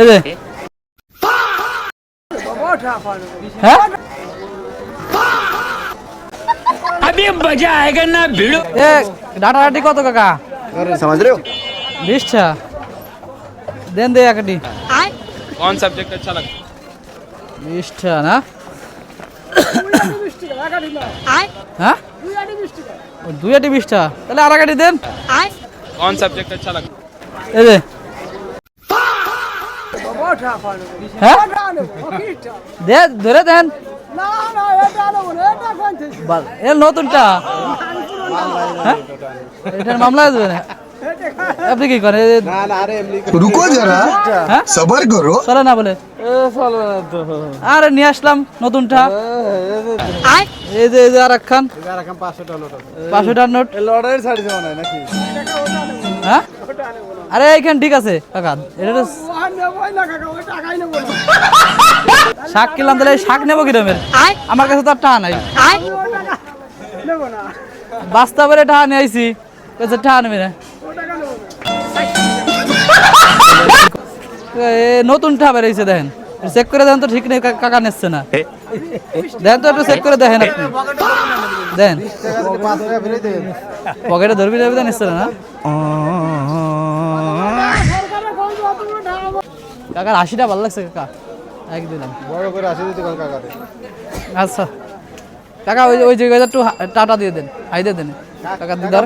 এই যে হ্যাঁ अभी मजा आएगा ना भिड़ो। এ ডাটাডাটি কত কাকা समझ रहे हो? 20টা দেন দে একটি कौन सब्जेक्ट अच्छा लगता 20টা না হ্যাঁ ও 2 আটি 20টা তাহলে আর একটি দেন है? कौन सब्जेक्ट अच्छा लगता এই যে হ্যাঁ দে ধরে দেন এ নতুনটা হ্যাঁ এটার মামলা দেবে না আপনি কি করেন रुको जरा হ্যাঁ सबर करो। চলে না বলে আরে নিয়ে আসলাম নতুনটা এই যে আর একখান 500 নোট হ্যাঁ আরে এইখান ঠিক আছে কাকা এটা তো শাক কিনলাম তাহলে শাক নেবো কিরমের আমার কাছে তো আর টাকা নাই বাস্তবের টাকা নিয়ে আইছি টাকা নেবে না নতুন টা বেরিয়েছে দেখেন চেক করে দেখেন তো ঠিক নেই কাকা নিচ্ছে না দেখেন তো একটু চেক করে দেখেন আপনি দেখেন পকেটে ধরবি ধরবি নিচ্ছে না কাকার 80টা ভালো লাগছে কাকা এক দিলাম বড় করে 80 দিতে কোন কাকারে। আচ্ছা কাকা ওই জায়গাটা একটু টাটা দিয়ে দেন হাই দিয়ে দেন কাকা দিদার